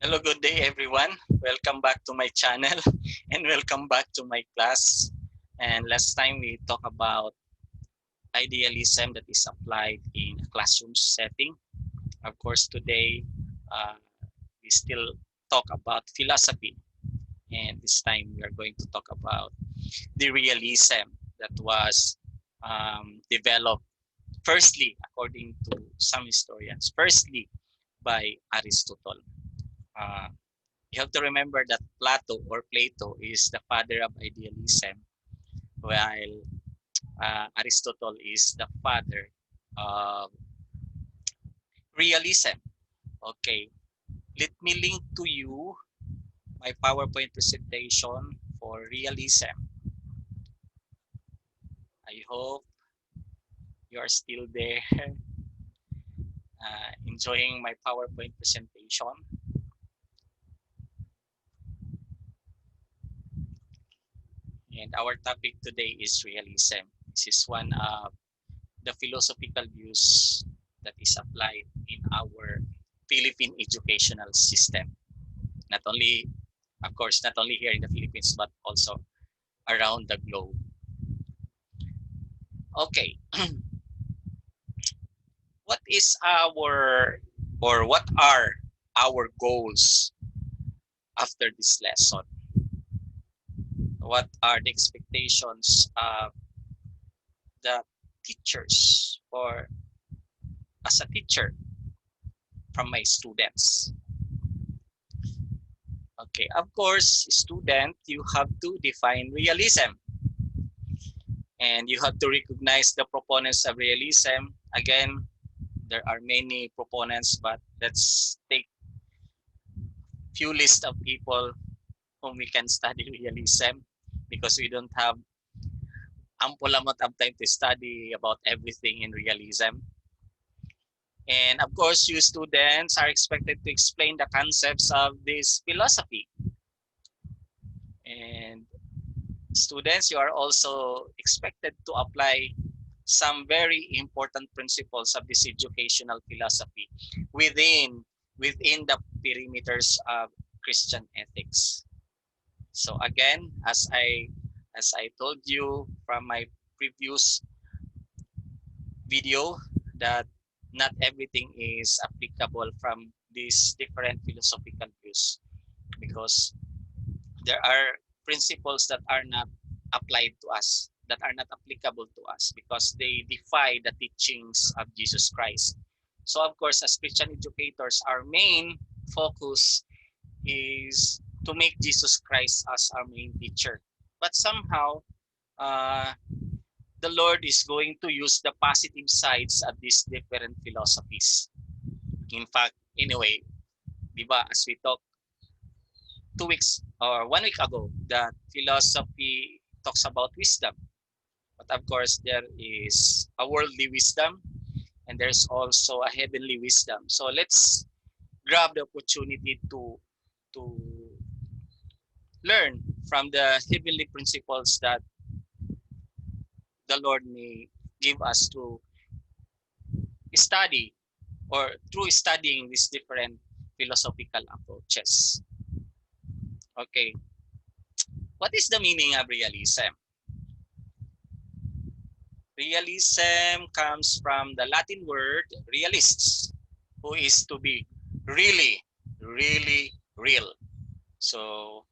Hello, good day everyone. Welcome back to my channel and welcome back to my class. And last time we talked about idealism that is applied in a classroom setting. Of course, today uh, we still talk about philosophy, and this time we are going to talk about the realism that was developed firstly, according to some historians, firstly by Aristotle. Uh, you have to remember that Plato is the father of idealism, while Aristotle is the father of realism. Okay, let me link to you my PowerPoint presentation for realism. I hope you are still there enjoying my PowerPoint presentation. And our topic today is realism. This is one of the philosophical views that is applied in our Philippine educational system. Not only, of course, not only here in the Philippines, but also around the globe. Okay, what is our, or what are our goals after this lesson? What are the expectations of the teachers, or as a teacher, from my students? Okay, of course, student, you have to define realism, and you have to recognize the proponents of realism. Again, there are many proponents, but let's take few list of people whom we can study realism, because we don't have ample amount of time to study about everything in realism. And of course, you students are expected to explain the concepts of this philosophy. And students, you are also expected to apply some very important principles of this educational philosophy within the perimeters of Christian ethics. So again, as I told you from my previous video, that not everything is applicable from these different philosophical views, because there are principles that are not applied to us, that are not applicable to us, because they defy the teachings of Jesus Christ. So of course, as Christian educators, our main focus is to make Jesus Christ as our main teacher. But somehow, uh, the Lord is going to use the positive sides of these different philosophies. In fact, anyway, di ba, as we talked 2 weeks or 1 week ago, that philosophy talks about wisdom. But of course, there is a worldly wisdom and there's also a heavenly wisdom. So let's grab the opportunity to learn from the heavenly principles that the Lord may give us to study, or through studying these different philosophical approaches. Okay, what is the meaning of realism? Realism comes from the Latin word realists, who is to be really, really real. So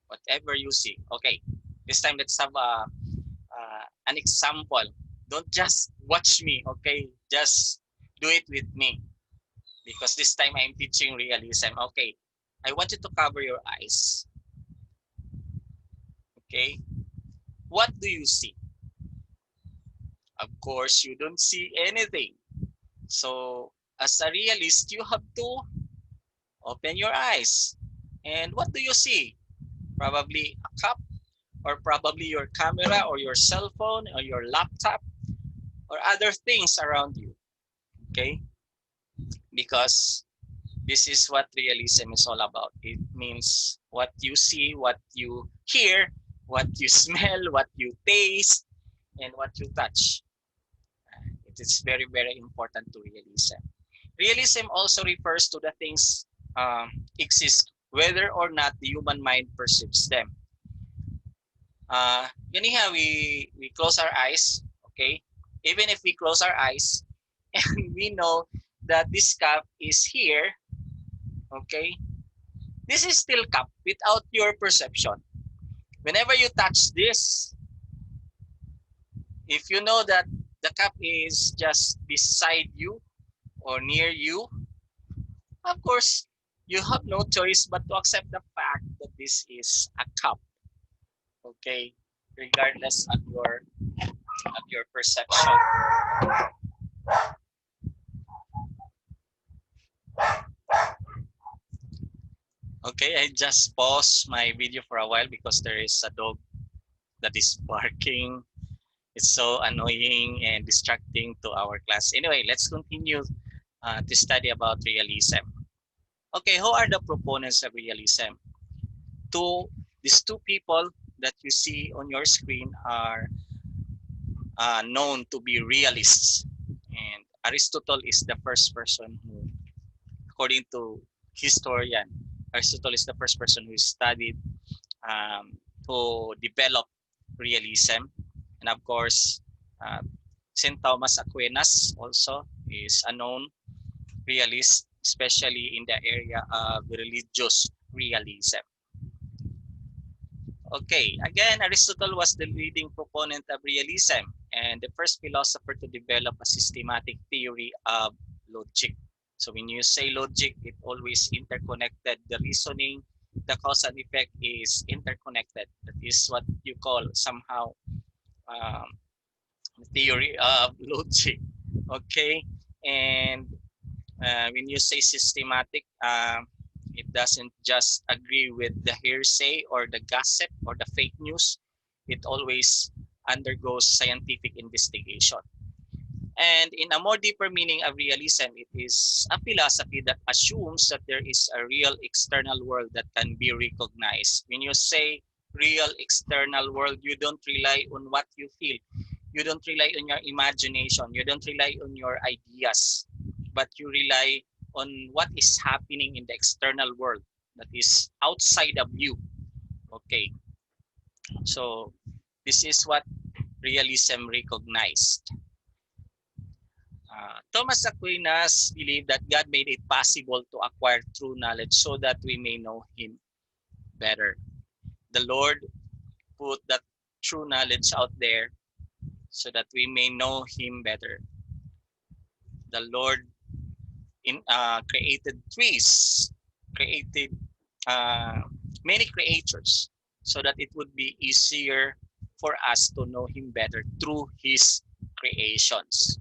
whatever you see. Okay, this time let's have an example. Don't just watch me, okay? Just do it with me, because this time I'm teaching realism. Okay, I want you to cover your eyes. Okay, what do you see? Of course, you don't see anything. So as a realist, you have to open your eyes. And what do you see? Probably a cup, or probably your camera, or your cell phone, or your laptop, or other things around you. Okay, because this is what realism is all about. It means what you see, what you hear, what you smell, what you taste, and what you touch. It is very, very important to realism. Realism also refers to the things exist whether or not the human mind perceives them. Ganiha, we close our eyes, okay? Even if we close our eyes and we know that this cup is here, okay? This is still cup without your perception. Whenever you touch this, if you know that the cup is just beside you or near you, of course, you have no choice but to accept the fact that this is a cup, okay? Regardless of your perception. Okay, I just paused my video for a while because there is a dog that is barking. It's so annoying and distracting to our class. Anyway, let's continue to study about realism. Okay, who are the proponents of realism? These two people that you see on your screen are known to be realists. And Aristotle is the first person who, according to historian, Aristotle is the first person who studied, who developed realism. And of course, uh, St. Thomas Aquinas also is a known realist, especially in the area of religious realism. Okay, again, Aristotle was the leading proponent of realism and the first philosopher to develop a systematic theory of logic. So when you say logic, it always interconnected. The reasoning, the cause and effect is interconnected. That is what you call somehow um, theory of logic. Okay, and when you say systematic, it doesn't just agree with the hearsay or the gossip or the fake news. It always undergoes scientific investigation. And in a more deeper meaning of realism, it is a philosophy that assumes that there is a real external world that can be recognized. When you say real external world, you don't rely on what you feel. You don't rely on your imagination. You don't rely on your ideas, but you rely on what is happening in the external world that is outside of you. Okay, so this is what realism recognized. Thomas Aquinas believed that God made it possible to acquire true knowledge so that we may know Him better. The Lord put that true knowledge out there so that we may know Him better. The Lord created trees, created uh, many creatures, so that it would be easier for us to know Him better through His creations.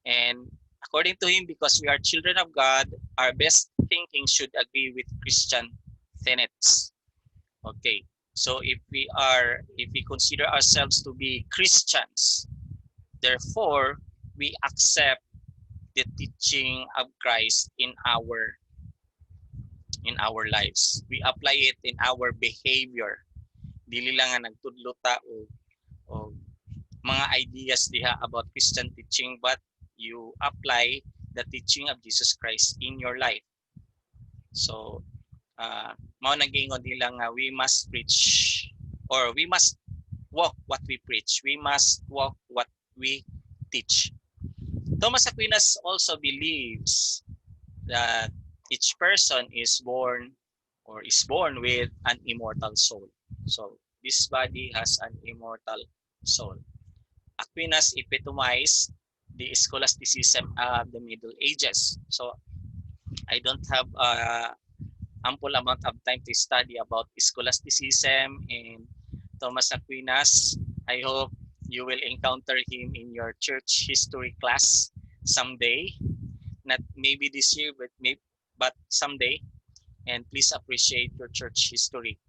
And according to him, because we are children of God, our best thinking should agree with Christian tenets. Okay. So if we consider ourselves to be Christians, therefore we accept the teaching of Christ in our lives. We apply it in our behavior. Dili lang nga nagtudlo ta o mga ideas diha about Christian teaching, but you apply the teaching of Jesus Christ in your life. So, mao nagingon nila nga we must preach or we must walk what we preach. We must walk what we teach. Thomas Aquinas also believes that each person is born with an immortal soul. So, this body has an immortal soul. Aquinas epitomized the scholasticism of the Middle Ages. So I don't have ample amount of time to study about scholasticism and Thomas Aquinas. I hope you will encounter him in your church history class someday. Not maybe this year, but someday. And please appreciate your church history.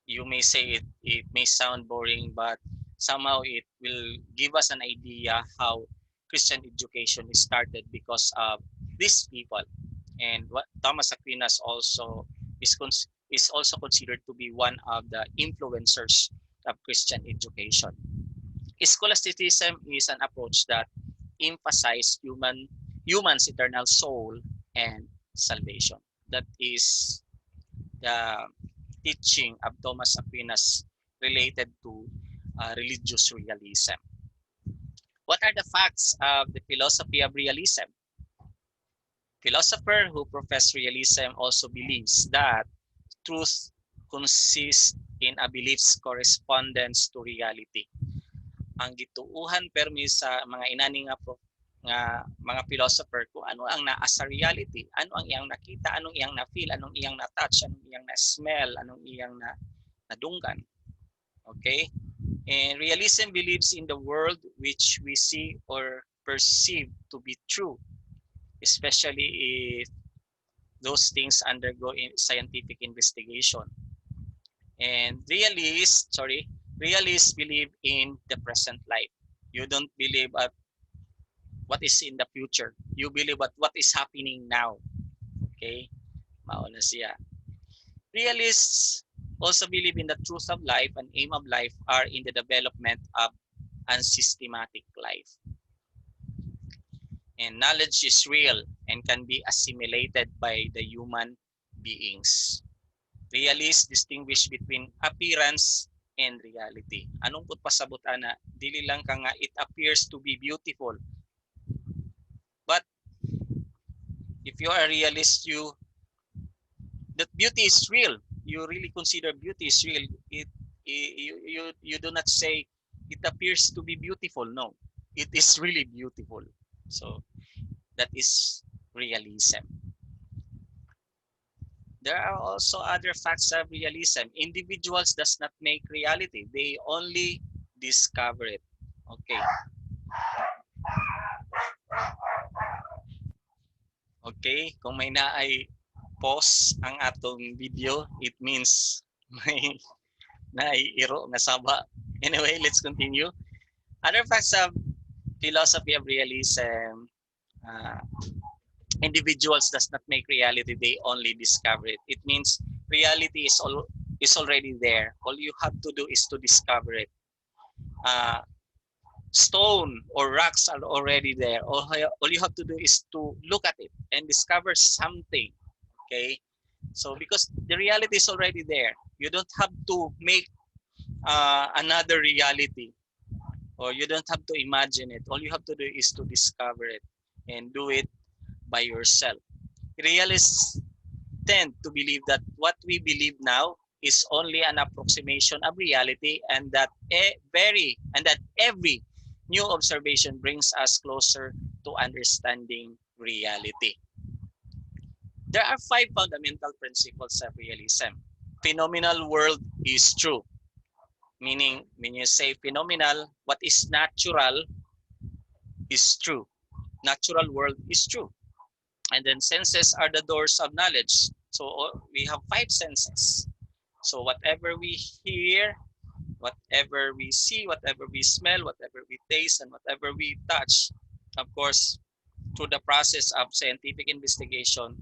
You may say it may sound boring, but somehow it will give us an idea how Christian education is started because of these people. And what Thomas Aquinas also is also considered to be one of the influencers of Christian education. Scholasticism is an approach that emphasizes human's eternal soul and salvation. that is the teaching of Thomas Aquinas related to religious realism. What are the facts of the philosophy of realism? Philosopher who profess realism also believes that truth consists in a belief's correspondence to reality. Ang gituuhan permi sa mga inani nga mga philosopher kung ano ang naa sa reality, ano ang iyang nakita, anong iyang na-feel, anong iyang na-touch, anong iyang na-smell, anong iyang nadunggan. Okay? And realism believes in the world which we see or perceive to be true, especially if those things undergo scientific investigation. And realists believe in the present life. You don't believe at what is in the future. You believe at what is happening now. Okay? Mauna siya. Realists also believe in the truth of life and aim of life are in the development of unsystematic life. And knowledge is real and can be assimilated by the human beings. Realists distinguish between appearance and reality. Anong put pasabot ana? Dili lang ka nga it appears to be beautiful. But if you are a realist, that beauty is real. You really consider beauty is real. You do not say it appears to be beautiful. No, it is really beautiful. So that is realism. There are also other facts of realism. Individuals does not make reality. They only discover it. Okay. Okay, kung may naay pause ang atong video, it means may naiiro nga saba. Anyway, let's continue. Other facts of philosophy of realism, uh, individuals does not make reality, they only discover it. It means reality is already there. All you have to do is to discover it. Stone or rocks are already there. All you have to do is to look at it and discover something. Okay, so because the reality is already there, you don't have to make another reality, or you don't have to imagine it. All you have to do is to discover it and do it by yourself. Realists tend to believe that what we believe now is only an approximation of reality, and that every new observation brings us closer to understanding reality. There are 5 fundamental principles of realism. Phenomenal world is true. Meaning, when you say phenomenal, what is natural is true. Natural world is true. And then senses are the doors of knowledge. So we have 5 senses. So whatever we hear, whatever we see, whatever we smell, whatever we taste, and whatever we touch, of course, through the process of scientific investigation,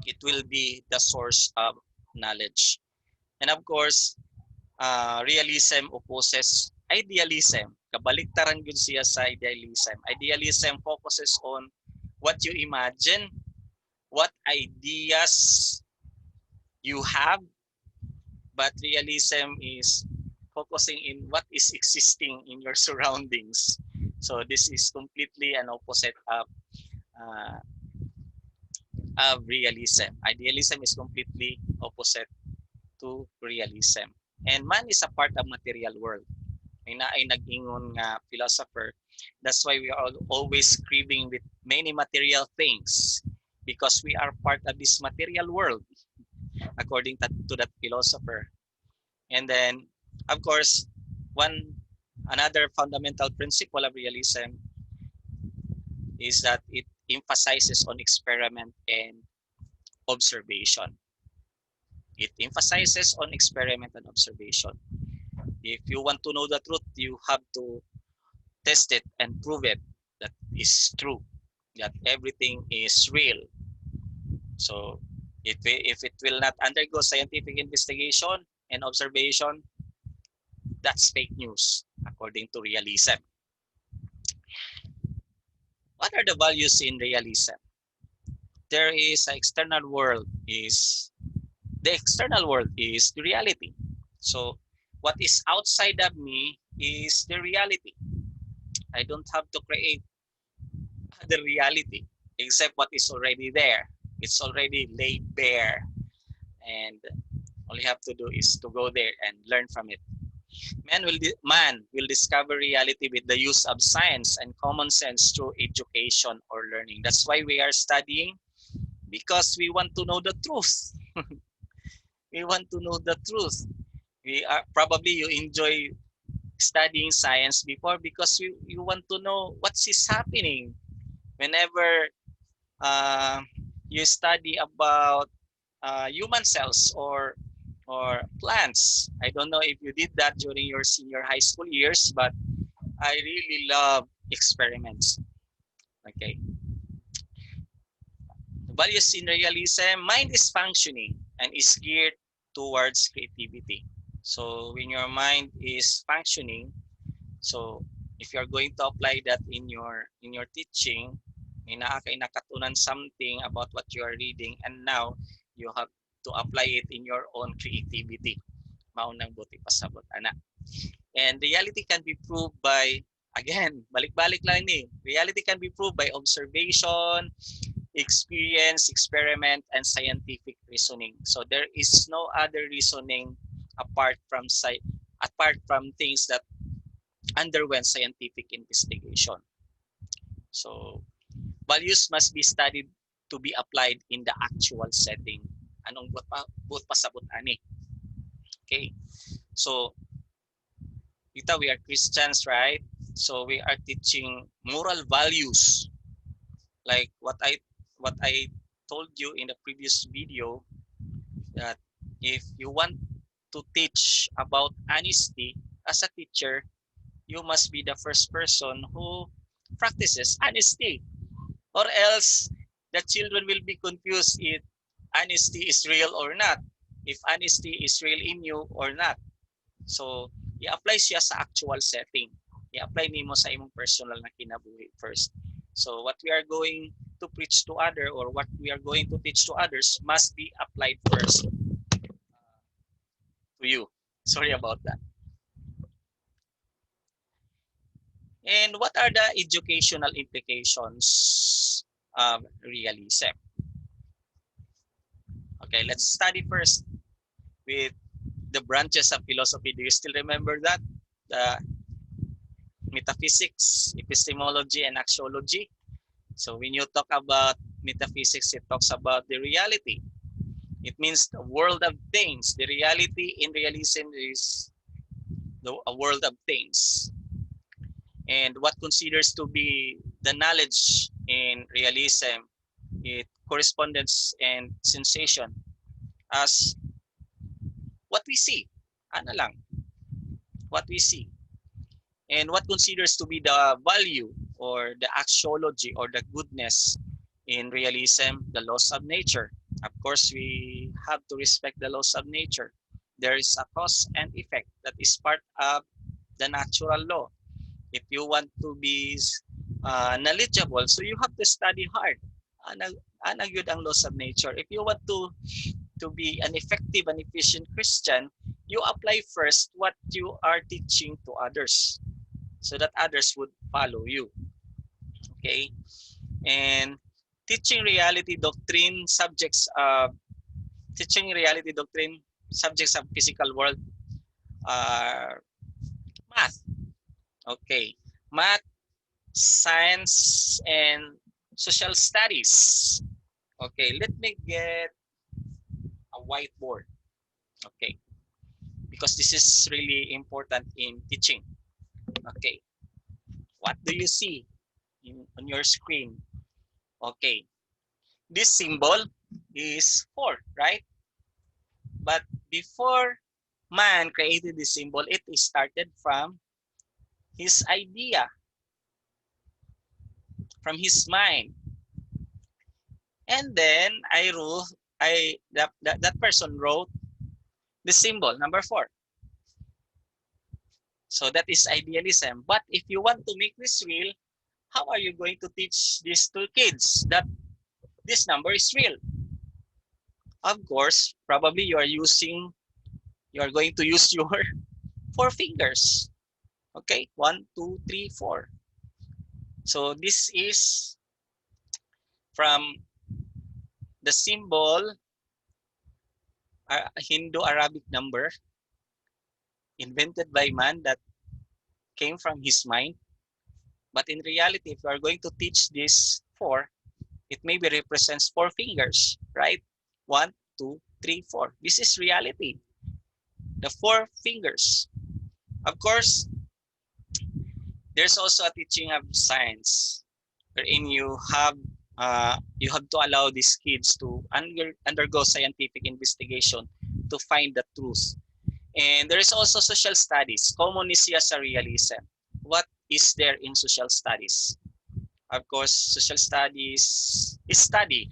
it will be the source of knowledge. And of course, realism opposes idealism. Kabaliktaran yun siya sa idealism. Idealism focuses on what you imagine, what ideas you have, but realism is focusing in what is existing in your surroundings. So this is completely an opposite of realism. Idealism is completely opposite to realism. And man is a part of material world. May naay nag-ingon nga philosopher, that's why we are always craving with many material things, because we are part of this material world, according to that philosopher. And then, of course, another fundamental principle of realism is that it emphasizes on experiment and observation. It emphasizes on experiment and observation. If you want to know the truth, you have to test it and prove it that is true, that everything is real. So if it will not undergo scientific investigation and observation, that's fake news, according to realism. What are the values in realism? there is an external world is the external world is the reality. So what is outside of me is the reality. I don't have to create the reality except what is already there. It's already laid bare, and all you have to do is to go there and learn from it. Man will discover reality with the use of science and common sense through education or learning. That's why we are studying, because we want to know the truth. We want to know the truth. We are probably you enjoy studying science before because you want to know what is happening whenever uh, you study about human cells or plants. I don't know if you did that during your senior high school years, but I really love experiments. Okay. Values in realism, mind is functioning and is geared towards creativity. So when your mind is functioning, so if you're going to apply that in your teaching, may nakatunan something about what you are reading, and now you have to apply it in your own creativity. Maunang buti pasabot, ana. And reality can be proved by, again, balik-balik lang ni. Reality can be proved by observation, experience, experiment, and scientific reasoning. So there is no other reasoning apart from things that underwent scientific investigation. So values must be studied to be applied in the actual setting. Anong buot pasabot ani? Okay. So we are Christians, right? So we are teaching moral values, like what I told you in the previous video, that if you want to teach about honesty as a teacher, you must be the first person who practices honesty, or else the children will be confused if honesty is real or not, if honesty is real in you or not. So i-apply siya sa actual setting, i-apply nimo sa imong personal na kinabuhi first. So what we are going to preach to other, or what we are going to teach to others, must be applied first to you. Sorry about that. And what are the educational implications of realism? Okay, let's study first with the branches of philosophy. Do you still remember that? The metaphysics, epistemology, and axiology. So when you talk about metaphysics, it talks about the reality. It means the world of things. The reality in realism is a world of things. And what considers to be the knowledge in realism, it correspondence and sensation as what we see. Ano lang, what we see. And what considers to be the value or the axiology or the goodness in realism, the laws of nature. Of course, we have to respect the laws of nature. There is a cause and effect that is part of the natural law. If you want to be knowledgeable, so you have to study hard. Anang yun ang laws of nature. If you want to be an effective and efficient Christian, you apply first what you are teaching to others, so that others would follow you. Okay? And teaching reality doctrine subjects of physical world are math. Okay. Math, science, and social studies. Okay, let me get a whiteboard. Okay. Because this is really important in teaching. Okay. What do you see on your screen? Okay. This symbol is 4, right? But before man created this symbol, it started from his idea, from his mind. And then that person wrote the symbol, number 4. So that is idealism. But if you want to make this real, how are you going to teach this to kids that this number is real. Of course, probably you are going to use your four fingers. Okay, 1, 2, 3, 4. So this is from the symbol, a Hindu-Arabic number invented by man that came from his mind. But in reality, if you are going to teach this four, it maybe represents four fingers, right? 1, 2, 3, 4. This is reality. The four fingers. Of course, there's also a teaching of science, wherein you have to allow these kids to undergo scientific investigation to find the truth. And there is also social studies. Common is as a realism. What is there in social studies? Of course, social studies is study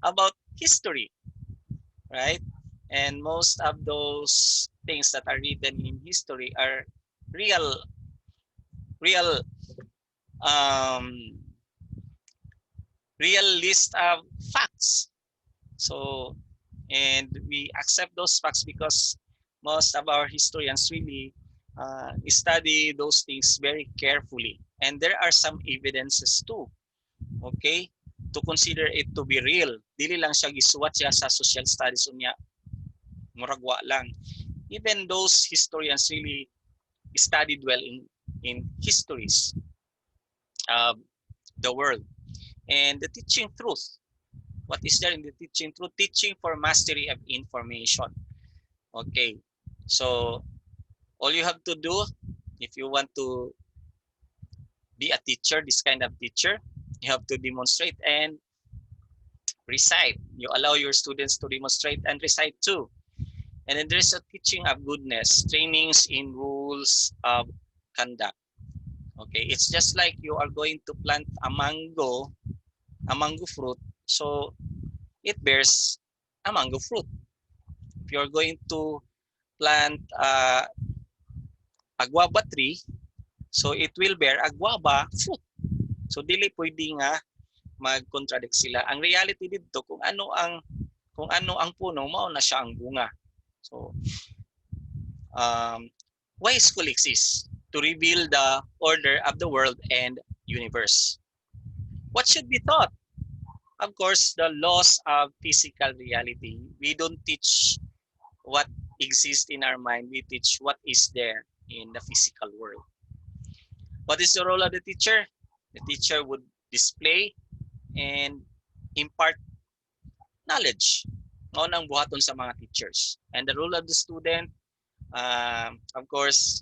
about history, right? And most of those things that are written in history are real, real, um, real list of facts. So, and we accept those facts because most of our historians really study those things very carefully. And there are some evidences too, okay, to consider it to be real. Dili lang siya gisuwat siya sa social studies unya, muragwa lang. Even those historians really studied well in histories of the world. And the teaching truth. What is there in the teaching truth? Teaching for mastery of information. Okay. So all you have to do if you want to be a teacher, this kind of teacher, you have to demonstrate and recite. You allow your students to demonstrate and recite too. And then there's a teaching of goodness, trainings in rules of conduct. Okay, it's just like you are going to plant a mango fruit, so it bears a mango fruit. If you're going to plant a guava tree, so it will bear a guava fruit. So dili pwede nga mag-contradict sila. Ang reality dito kung ano ang puno, mao na siya ang bunga. So why school exists? To reveal the order of the world and universe. What should be taught? Of course, the laws of physical reality. We don't teach what exists in our mind. We teach what is there in the physical world. What is the role of the teacher? The teacher would display and impart knowledge. Mao nang buhaton sa mga teachers. And the role of the student, of course,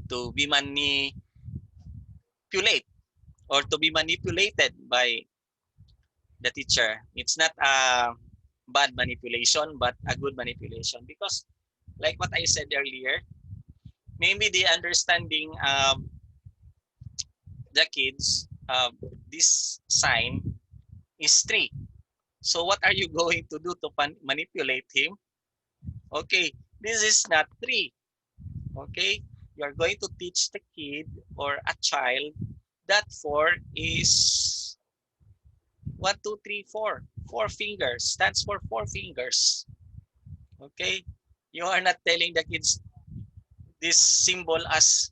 to be manipulate or to be manipulated by the teacher. It's not a bad manipulation, but a good manipulation. Because like what I said earlier, maybe the understanding of the kids of this sign is 3. So what are you going to do to manipulate him? Okay, this is not 3. Okay, you are going to teach the kid or a child that 4 is 1, 2, 3, 4. 4 fingers stands for 4 fingers. Okay, you are not telling the kids this symbol as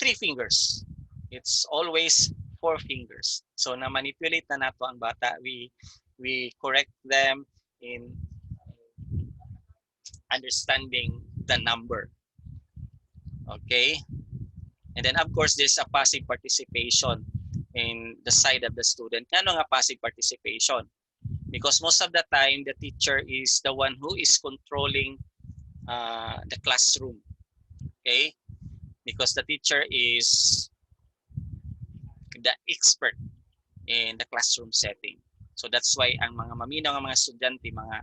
3 fingers. It's always 4 fingers. So na manipulate na nato ang bata. We correct them in understanding the number. Okay, and then of course there's a passive participation in the side of the student. Ano nga passive participation? Because most of the time the teacher is the one who is controlling the classroom. Okay, because the teacher is the expert in the classroom setting. So that's why ang mga maminaw ng mga estudyante, mga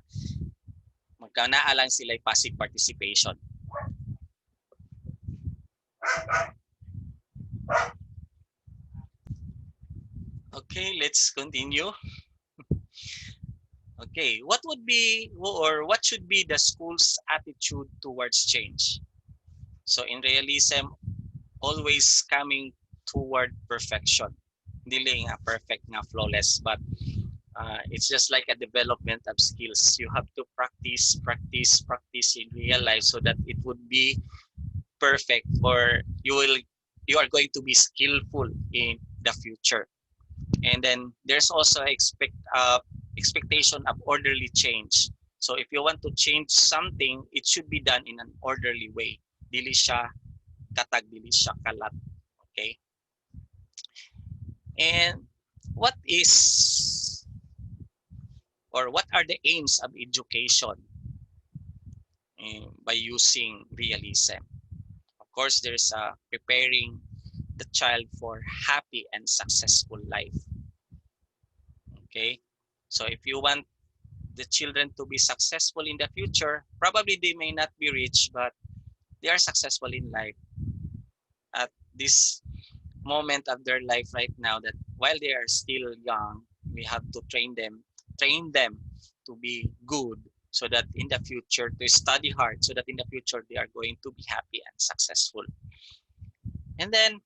magkanaalang sila passive participation. Okay, let's continue. Okay, what would be or what should be the school's attitude towards change? So in realism, always coming toward perfection. dili nga perfect nga flawless, but it's just like a development of skills. You have to practice, practice, practice in real life so that it would be perfect, or you are going to be skillful in the future. And then there's also expectation of orderly change. So if you want to change something, it should be done in an orderly way. Dili siya katag, dili siya kalat. Okay. And what is, or what are the aims of education by using realism? Of course, there's preparing the child for happy and successful life. Okay. So if you want the children to be successful in the future, probably they may not be rich, but they are successful in life at this moment of their life right now, that while they are still young, we have to train them to be good, so that in the future, to study hard, so that in the future they are going to be happy and successful. And then,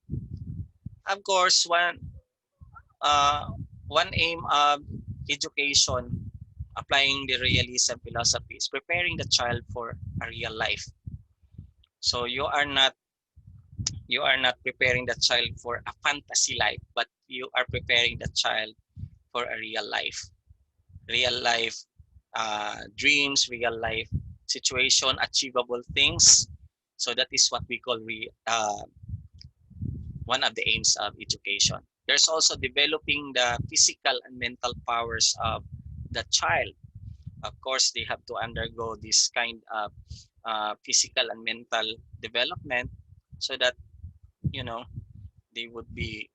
of course, uh, one aim of education applying the realism philosophy is preparing the child for a real life. So you are not preparing the child for a fantasy life, but you are preparing the child for a real life dreams, real life situation, achievable things. So that is what we call one of the aims of education. There's also developing the physical and mental powers of the child. Of course, they have to undergo this kind of physical and mental development, so that you know they would be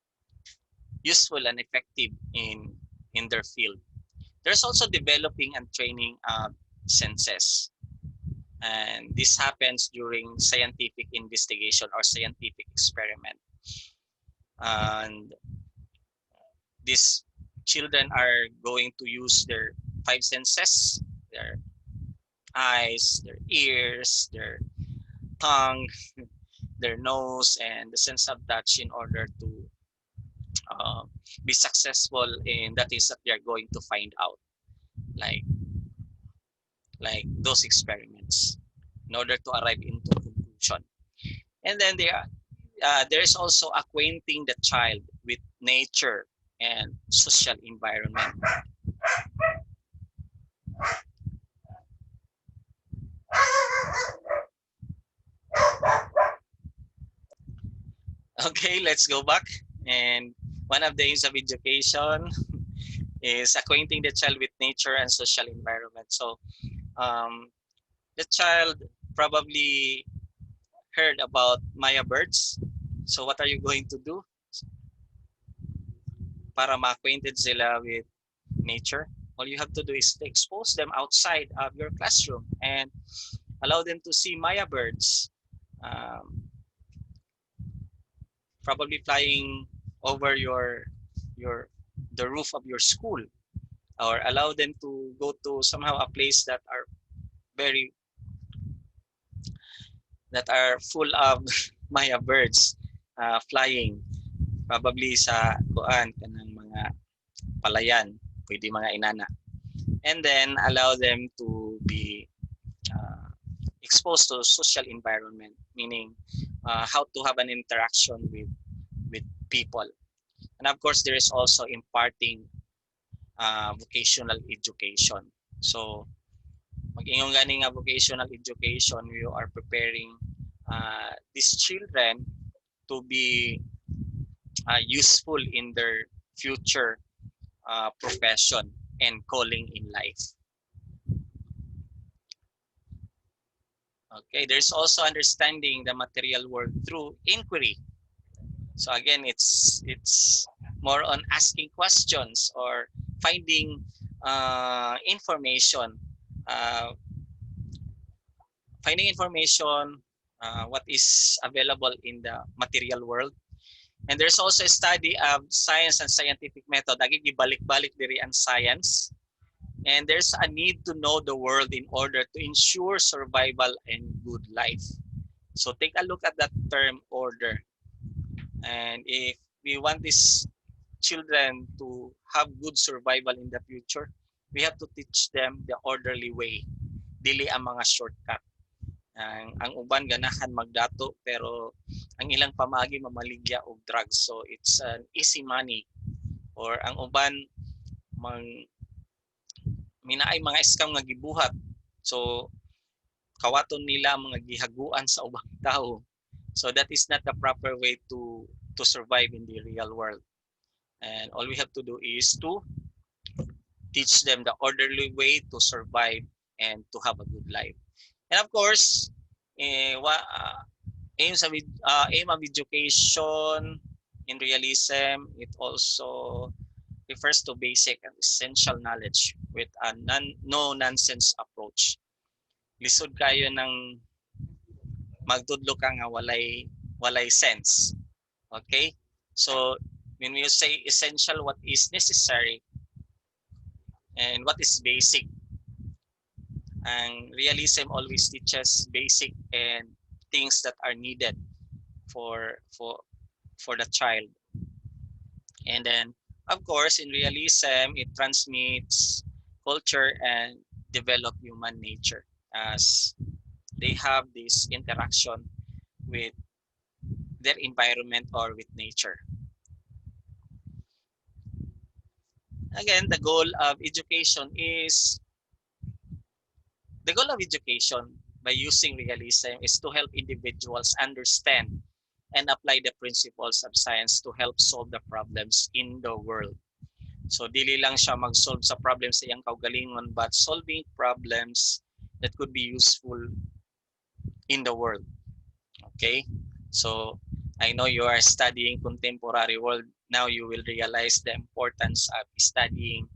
useful and effective in their field. There's also developing and training senses, and this happens during scientific investigation or scientific experiment. And these children are going to use their five senses: their eyes, their ears, their tongue, their nose, and the sense of touch, in order to uh, be successful in the things that they are going to find out, like those experiments, in order to arrive into a conclusion. And then there is also acquainting the child with nature and social environment. Okay, let's go back. And one of the aims of education is acquainting the child with nature and social environment. So um, the child probably heard about Maya birds. So what are you going to do para ma-acquainted sila with nature? All you have to do is to expose them outside of your classroom and allow them to see Maya birds, um, probably flying over your the roof of your school, or allow them to go to somehow a place very that are full of Maya birds flying, probably sa kuan kanang mga palayan, pwede mga inana. And then allow them to be uh, exposed to social environment, meaning how to have an interaction with people. And of course, there is also imparting vocational education. So mag-ingong gani nga vocational education, you are preparing these children to be useful in their future profession and calling in life. Okay, there's also understanding the material world through inquiry. So again, it's more on asking questions or finding information, uh, what is available in the material world. And there's also a study of science and scientific method. Agi gibalik-balik diri ang science. And there's a need to know the world in order to ensure survival and good life. So take a look at that term order. And if we want this children to have good survival in the future, we have to teach them the orderly way, dili ang mga shortcut. Ang uban ganahan magdato pero ang ilang pamagi mamaligya og drugs, so it's an easy money. Or ang uban minaay mga scam nga gibuhat, so kawaton nila mga gihaguan sa ubang tao. So that is not the proper way to survive in the real world. And all we have to do is to teach them the orderly way to survive and to have a good life. And of course, aim of education in realism, it also refers to basic and essential knowledge with a no nonsense approach. Lisod kayo ng magtudlo ka nga walay sense. Okay? So when we say essential, what is necessary and what is basic? And realism always teaches basic and things that are needed for the child. And then of course in realism it transmits culture and develop human nature as they have this interaction with their environment or with nature. Again, the goal of education by using realism is to help individuals understand and apply the principles of science to help solve the problems in the world. So dili lang siya mag-solve sa problems sa iyang kaugalingon, but solving problems that could be useful in the world. Okay? So I know you are studying contemporary world. Now you will realize the importance of studying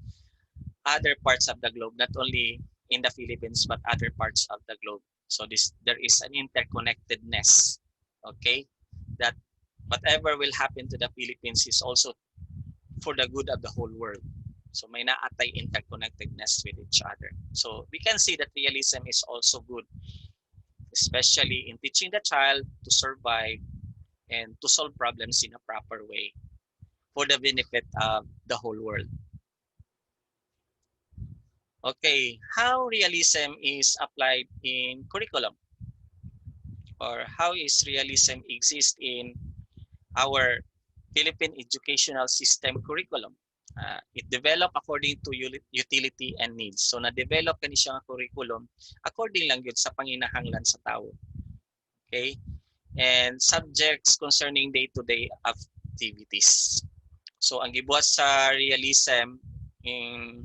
other parts of the globe, not only in the Philippines, but other parts of the globe. So there is an interconnectedness, okay? That whatever will happen to the Philippines is also for the good of the whole world. So may naatay interconnectedness with each other. So we can see that realism is also good, especially in teaching the child to survive and to solve problems in a proper way for the benefit of the whole world. Okay, how realism is applied in curriculum, or how is realism exist in our Philippine educational system curriculum? It developed according to utility and needs. So na-develop kani siya nga curriculum according lang yun sa panginahanglan sa tao. Okay? And subjects concerning day-to-day activities. So ang gibuhat sa realism in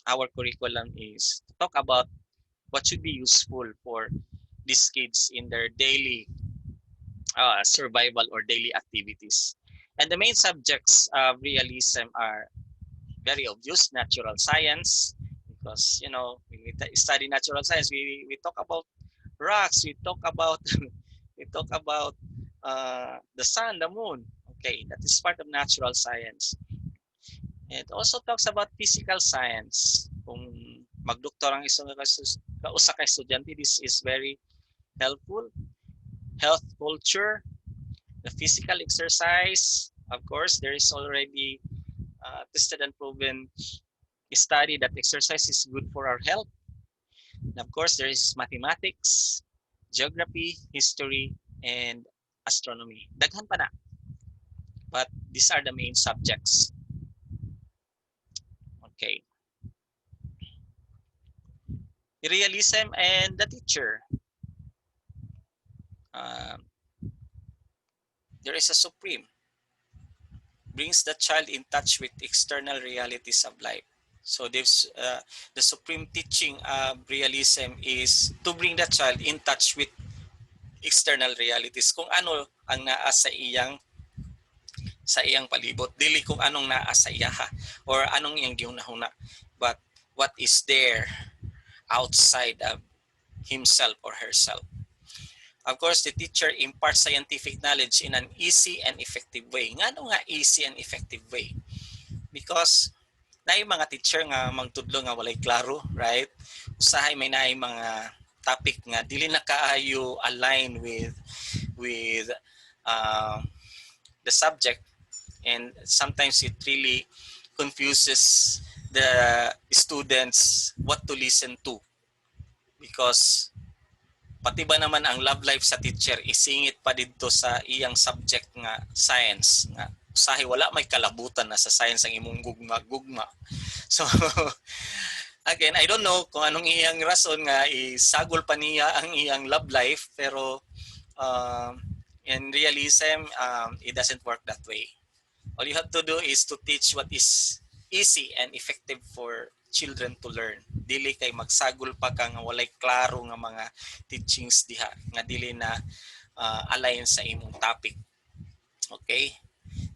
our curriculum is to talk about what should be useful for these kids in their daily survival or daily activities. And the main subjects of realism are very obvious: natural science, because when we study natural science, we talk about rocks, we talk about the sun, the moon. Okay, that is part of natural science. It also talks about physical science. Kung magdoktor ang usa ka estudyante, this is very helpful. Health culture, the physical exercise. Of course, there is already tested and proven study that exercise is good for our health. And of course, there is mathematics, geography, history, and astronomy. Daghan pa na. But these are the main subjects. Okay. Realism and the teacher. There is a supreme. Brings the child in touch with external realities of life. So there's the supreme teaching of realism is to bring the child in touch with external realities. Kung ano ang naa sa iyang palibot, dili kung anong naa sa iya or anong iyang giunahuna, but what is there outside of himself or herself. Of course, the teacher imparts scientific knowledge in an easy and effective way. Ngano nga easy and effective way? Because naay mga teacher nga magtudlo nga walay klaro, right? Usahay may naay mga topic nga dili na kaayo align with the subject, and sometimes it really confuses the students what to listen to, because pati ba naman ang love life sa teacher isingit pa dito sa iyang subject nga science nga usahay wala may kalabutan na sa science ang imong gugma-gugma. So again, I don't know kung anong iyang rason nga isagol pa niya ang iyang love life, pero in realism, it doesn't work that way. All you have to do is to teach what is easy and effective for children to learn. Dili kay magsagol pa ka nga walay klaro nga mga teachings diha nga dili na align sa imong topic. Okay?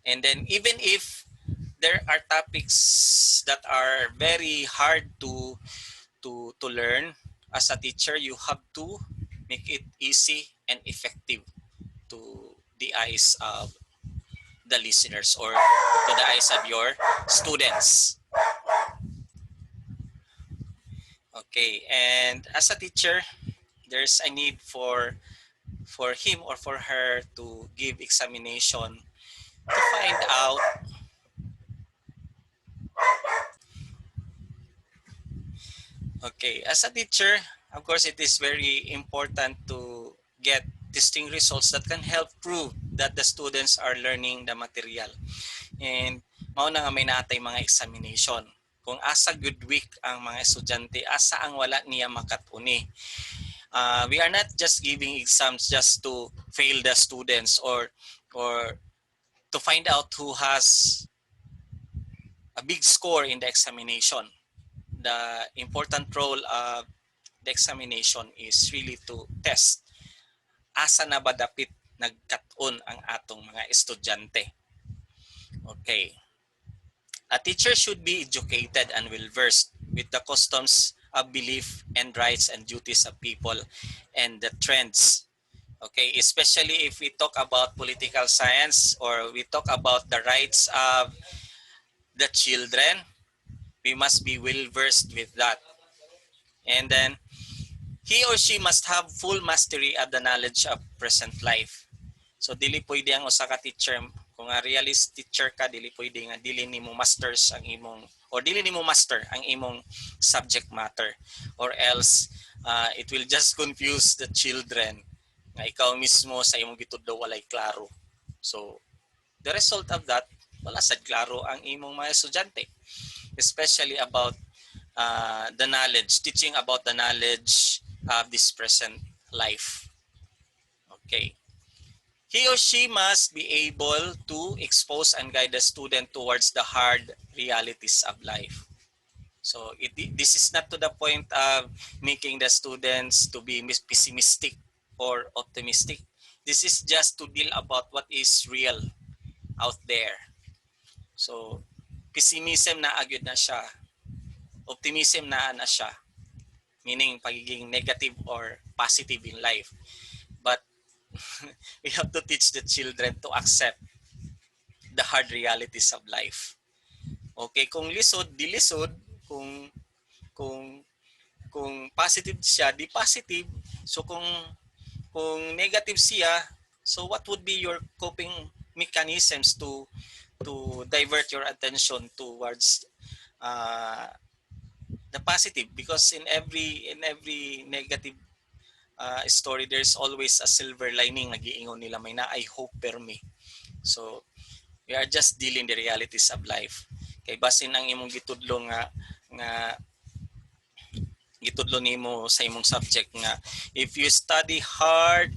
And then even if there are topics that are very hard to learn, as a teacher you have to make it easy and effective to the eyes of the listeners or to the eyes of your students. Okay, and as a teacher, there's a need for him or for her to give examination to find out. Okay, as a teacher, of course, it is very important to get testing results that can help prove that the students are learning the material. And mao na nga may natay mga examination. Kung asa good week ang mga estudyante, asa ang wala niya makatuni. We are not just giving exams just to fail the students or to find out who has a big score in the examination. The important role of the examination is really to test asa na ba dapit nagkat-on ang atong mga estudyante. Okay. A teacher should be educated and well-versed with the customs of belief and rights and duties of people and the trends. Okay, especially if we talk about political science or we talk about the rights of the children, we must be well-versed with that. And then, he or she must have full mastery of the knowledge of present life. So dili pwede ang usa ka teacher kung nga realist teacher ka, dili pwede nga dili nimo masters ang imong or dili nimo master ang imong subject matter, or else it will just confuse the children nga ikaw mismo sa imong gitudlo walay klaro. So the result of that, wala sad klaro ang imong mga estudyante, especially about the knowledge, teaching about the knowledge of this present life. Okay. He or she must be able to expose and guide the student towards the hard realities of life. So this is not to the point of making the students to be pessimistic or optimistic. This is just to deal about what is real out there. So pessimism na agad na siya. Optimism na siya. Meaning pagiging negative or positive in life. But we have to teach the children to accept the hard realities of life. Okay, kung lisod, di lisod. Kung kung positive siya, di positive. So kung negative siya, so what would be your coping mechanisms to divert your attention towards the positive? Because in every negative story, there's always a silver lining. Nagiingon nila may na I hope per me. So we are just dealing the realities of life. Kay basin ang imong gitudlo nga gitudlo nimo sa imong subject nga if you study hard,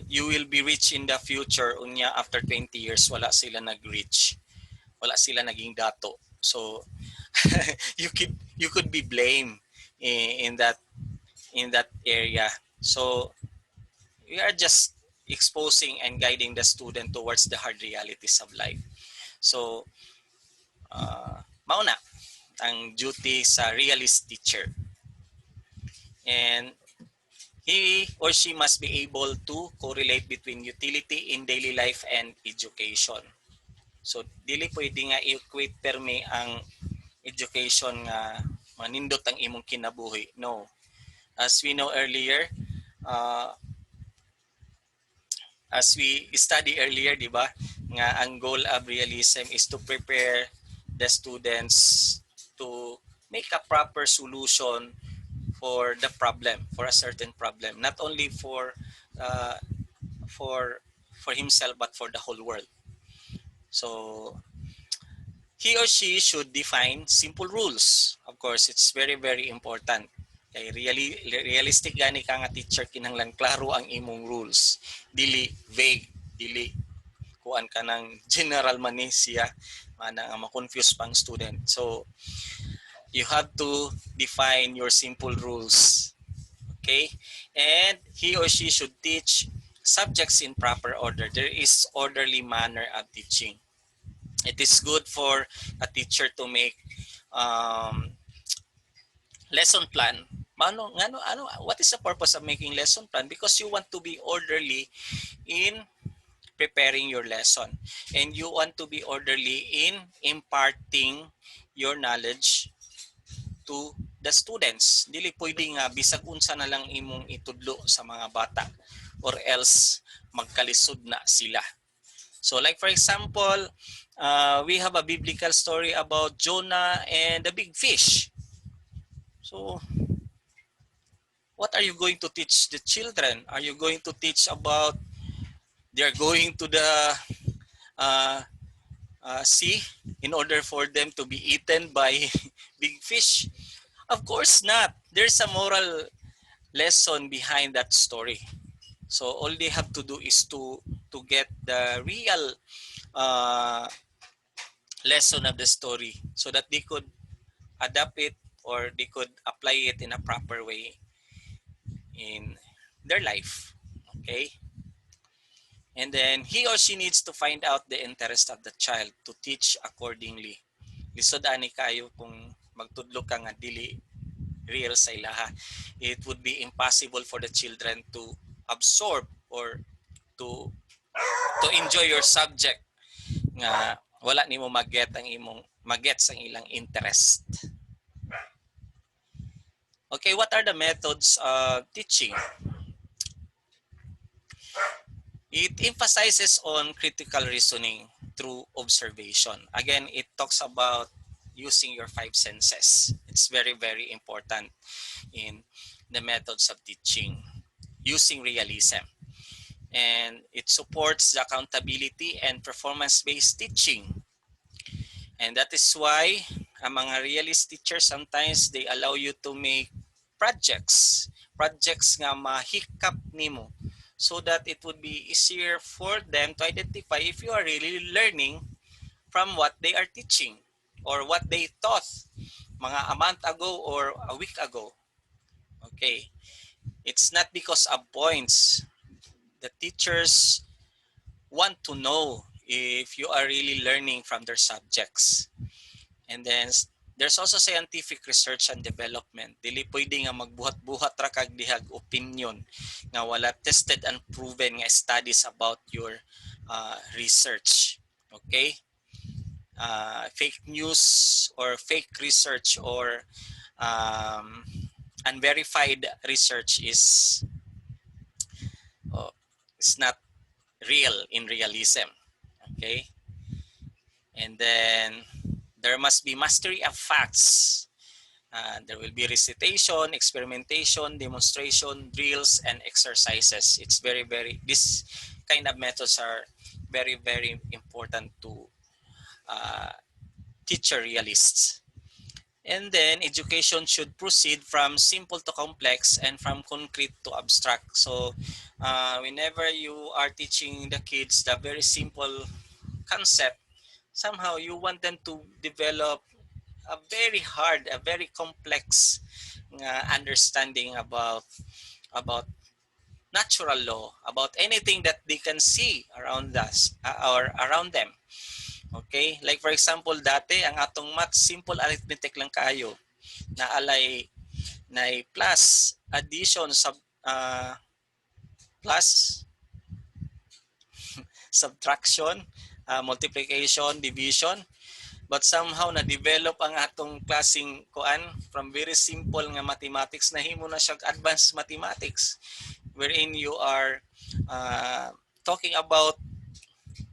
you will be rich in the future. Unya after 20 years wala sila nag-reach. Wala sila naging dato. So you could be blamed in that area. So we are just exposing and guiding the student towards the hard realities of life. So mauna ang duty sa realist teacher. And he or she must be able to correlate between utility in daily life and education. So dili pwede nga i-equate permi ang education nga manindot ang imong kinabuhi. No. As we know earlier, as we study earlier, di ba? Nga ang goal of realism is to prepare the students to make a proper solution for the problem, for a certain problem, not only uh, for for himself but for the whole world. So he or she should define simple rules. Of course, it's very very important. Kay realistic gani ka nga teacher kinahanglan klaro ang imong rules. Dili vague, dili kuan ka ng general man ni siya mana nga ma-confuse pang student. So you have to define your simple rules. Okay? And he or she should teach subjects in proper order. There is orderly manner of teaching. It is good for a teacher to make um, lesson plan. What is the purpose of making lesson plan? Because you want to be orderly in preparing your lesson, and you want to be orderly in imparting your knowledge to the students. Dili pwede nga bisag unsa na lang imong itudlo sa mga bata or else magkalisod na sila. So like for example, we have a biblical story about Jonah and the big fish. So what are you going to teach the children? Are you going to teach about they're going to the uh, sea in order for them to be eaten by big fish? Of course not. There's a moral lesson behind that story. So all they have to do is to get the real uh, lesson of the story so that they could adapt it or they could apply it in a proper way in their life. Okay? And then he or she needs to find out the interest of the child to teach accordingly. Lisod ani kayo kung magtudlo ka nga dili real sa ilaha. It would be impossible for the children to absorb or to enjoy your subject nga wala nimo maget ang imong magets ang ilang interest. Okay, what are the methods of teaching? It emphasizes on critical reasoning through observation. Again, it talks about using your five senses. It's very, very important in the methods of teaching, using realism. And it supports the accountability and performance-based teaching. And that is why ang mga realist teachers, sometimes they allow you to make projects nga mahikap nimo so that it would be easier for them to identify if you are really learning from what they are teaching or what they taught mga a month ago or a week ago. Okay. It's not because of points. The teachers want to know if you are really learning from their subjects. And then there's also scientific research and development. Dili pwede nga magbuhat-buhat ra kag dihag opinion nga wala tested and proven nga studies about your research. Okay? Fake news or fake research or unverified research is not real in realism. Okay? And then there must be mastery of facts. There will be recitation, experimentation, demonstration, drills, and exercises. It's very, very, this kind of methods are very, very important to teacher realists. And then education should proceed from simple to complex and from concrete to abstract. So whenever you are teaching the kids the very simple concept, somehow you want them to develop a very hard, a very complex understanding about natural law, about anything that they can see around us or around them. Okay? Like for example, dati ang atong math, simple arithmetic lang kayo. Naalay na plus, addition, plus, subtraction, multiplication, division. But somehow na-develop ang atong klaseng kuan from very simple nga mathematics na himo na siya advanced mathematics wherein you are talking about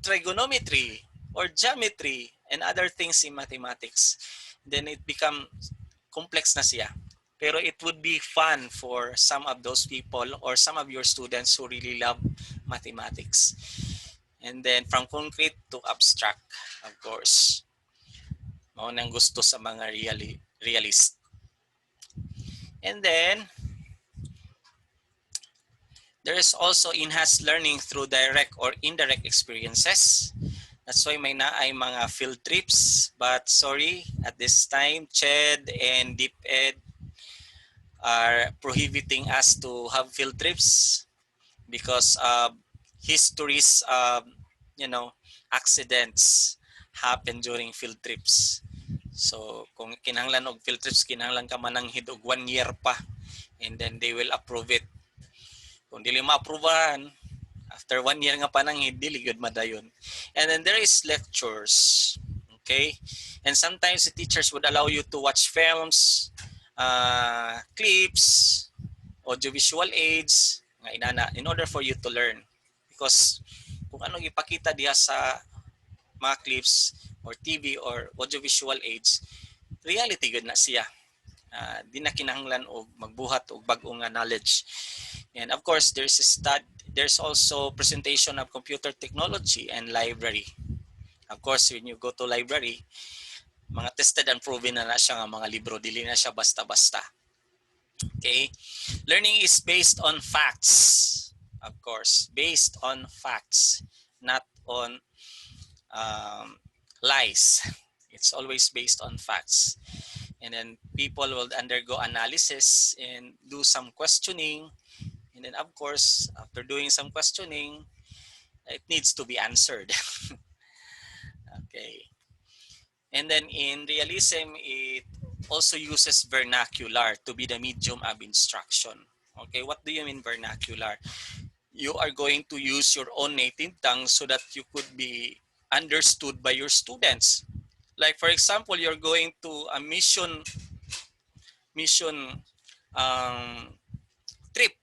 trigonometry or geometry and other things in mathematics, then it become complex na siya. Pero it would be fun for some of those people or some of your students who really love mathematics. And then from concrete to abstract, of course. Mao nang gusto sa mga realist. And then there is also enhanced learning through direct or indirect experiences. That's why may naay mga field trips. But sorry, at this time, CHED and DepEd are prohibiting us to have field trips because histories, accidents happen during field trips. So kung kinahanglan og field trips, kinahanglan ka mananghid og 1 year pa, and then they will approve it. Kung dili ma-approvean, after 1 year nga pananghid, dili gyud madayon. And then there is lectures. Okay? And sometimes the teachers would allow you to watch films, clips, audiovisual aids, nga inana, in order for you to learn. Because kung ano ipakita diha sa mga clips or TV or audiovisual aids, reality good na siya. Di na kinahanglan og magbuhat og bag-ong knowledge. And of course, there's also presentation of computer technology and library. Of course, when you go to library, mga tested and proven na siya nga mga libro, dili na siya basta-basta. Okay? Learning is based on facts. Of course, based on facts, not on lies. It's always based on facts. And then people will undergo analysis and do some questioning. And then of course, after doing some questioning, it needs to be answered. Okay. And then in realism, it also uses vernacular to be the medium of instruction. Okay, what do you mean vernacular? You are going to use your own native tongue so that you could be understood by your students. Like for example, you're going to a mission trip,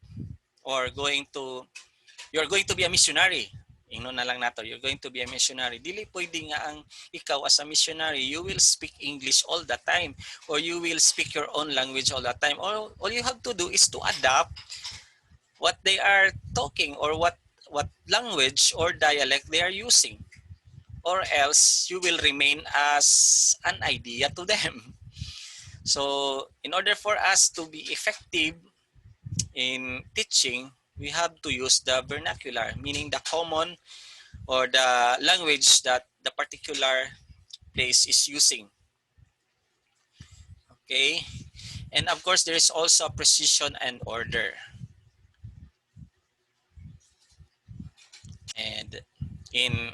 or you're going to be a missionary. Ingnon na lang nato, you're going to be a missionary. Dili pwede nga ang ikaw as a missionary, you will speak English all the time, or you will speak your own language all the time. All you have to do is to adapt what they are talking, or what language or dialect they are using, or else you will remain as an idea to them. So in order for us to be effective in teaching, we have to use the vernacular, meaning the common or the language that the particular place is using. Okay, and of course there is also precision and order. And in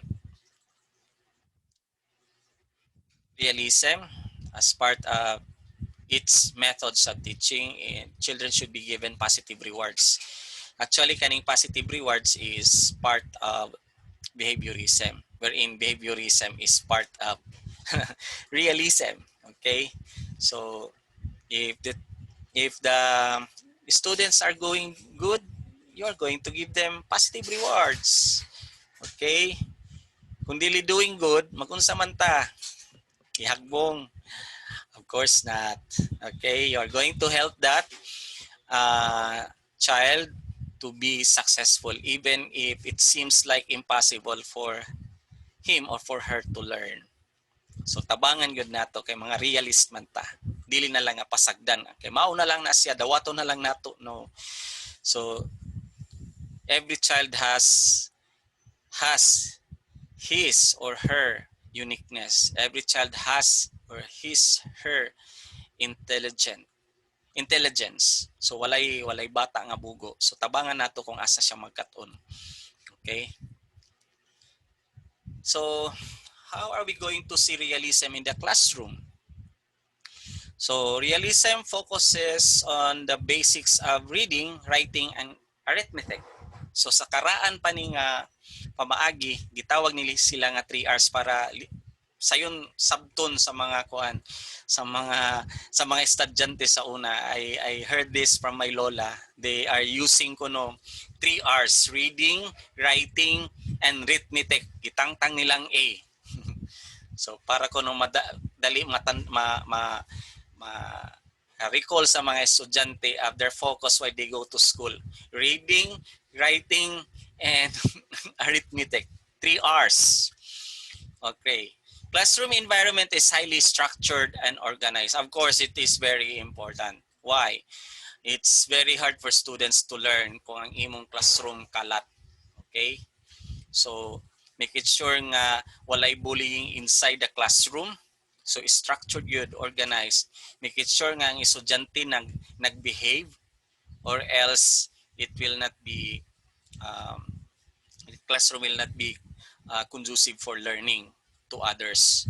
realism, as part of its methods of teaching, children should be given positive rewards. Actually, kaning positive rewards is part of behaviorism, wherein behaviorism is part of realism. Okay, so if the students are going good, you are going to give them positive rewards. Okay, kung dili doing good, magunsa man ta, ihagbong. Of course not. Okay, you are going to help that child to be successful, even if it seems like impossible for him or for her to learn. So tabangan gyud nato kay mga realist man ta. Dili na lang nga pasagdan. Kay mao na lang na siya, dawato na lang nato, no. So every child has his or her uniqueness. Every child has or his her intelligence. So walay bata nga bugo. So tabangan nato kung asa siya magkat-on. Okay? So how are we going to see realism in the classroom? So realism focuses on the basics of reading, writing, and arithmetic. So sa karaan pa ni nga pamaagi, gitawag nila sila nga 3 R's para sayon sabton sa mga kuan, sa mga estudyante sa una. I heard this from my lola. They are using kuno 3 R's: reading, writing, and arithmetic. Gitangtang nilang A. So para kuno dali ma recall sa mga estudyante of their focus while they go to school. Reading, writing, and arithmetic. 3 R's. Okay. Classroom environment is highly structured and organized. Of course, it is very important. Why? It's very hard for students to learn kung ang imong classroom kalat. Okay? So, make it sure nga walay bullying inside the classroom. So, structured good, organized. Make it sure nga ang estudyante nag-behave, or else it will not be the classroom will not be conducive for learning to others.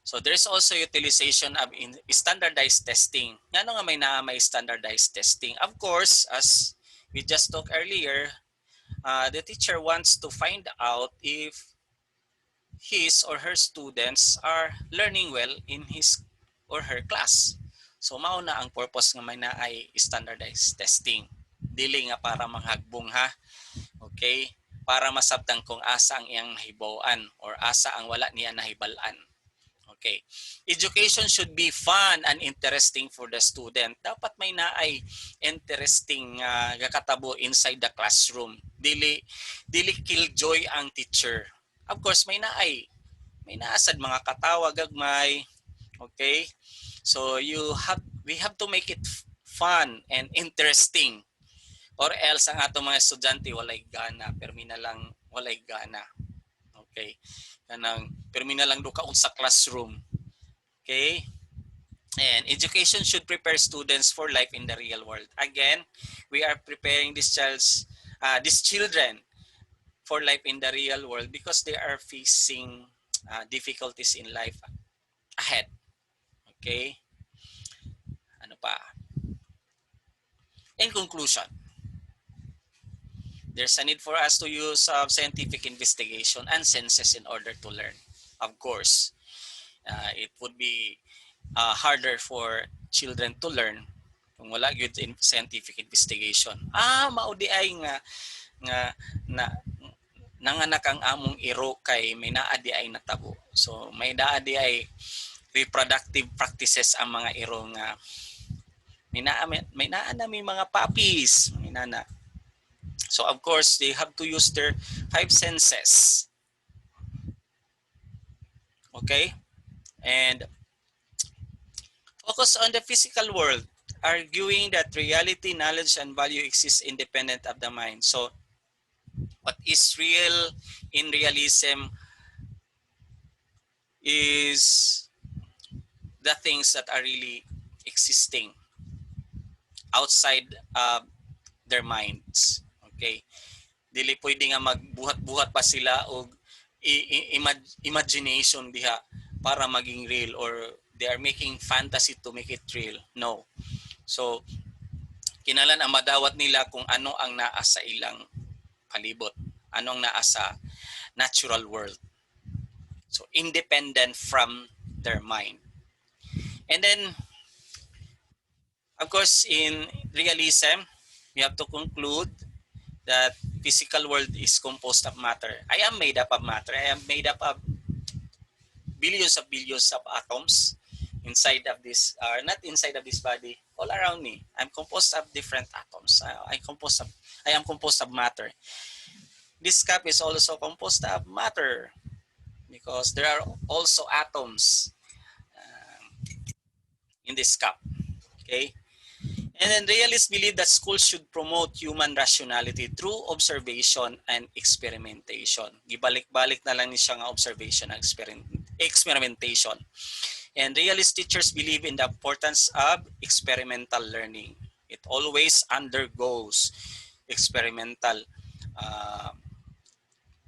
So there's also utilization of standardized testing. Ngano nga may standardized testing? Of course, as we just talked earlier, the teacher wants to find out if his or her students are learning well in his or her class. So mao na ang purpose nga may naay standardized testing. Dili nga para manghagbong ha. Okay? Para masabtan kung asa ang iyang nahibawan or asa ang wala niya nahibalan. Okay. Education should be fun and interesting for the student. Dapat may naay interesting kakatabo inside the classroom. Dili killjoy ang teacher. Of course, may naasad mga katawa gagmay. Okay? So we have to make it fun and interesting. Or else ang atong mga estudyante walay gana, permi na lang walay gana. Okay? Kanang permi na lang do kaon sa classroom. Okay? And education should prepare students for life in the real world. Again, we are preparing these children for life in the real world because they are facing difficulties in life ahead. Okay? Ano pa? In conclusion, there's a need for us to use scientific investigation and senses in order to learn. Of course, it would be harder for children to learn kung wala gyud in scientific investigation. Mao di ay nga nanganak ang among iro kay may naa di ay natabo. So may naa di ay reproductive practices ang mga iro nga may naa na may mga puppies, may nana. So of course, they have to use their 5 senses. Okay? And focus on the physical world, arguing that reality, knowledge, and value exist independent of the mind. So what is real in realism is the things that are really existing outside their minds. Okay? Dili pwede nga magbuhat-buhat pa sila o imagination diha para maging real, or they are making fantasy to make it real. No. So, kinalan ang madawat nila kung ano ang naa sa ilang palibot. Anong naa sa natural world. So, independent from their mind. And then, of course, in realism, we have to conclude that physical world is composed of matter. I am made up of matter. I am made up of billions of atoms inside of this, not inside of this body, all around me. I'm composed of different atoms. I am composed of matter. This cup is also composed of matter because there are also atoms in this cup. Okay? And then realists believe that schools should promote human rationality through observation and experimentation. Gibalik-balik na lang ni siya nga observation and experimentation. And realist teachers believe in the importance of experimental learning. It always undergoes experimental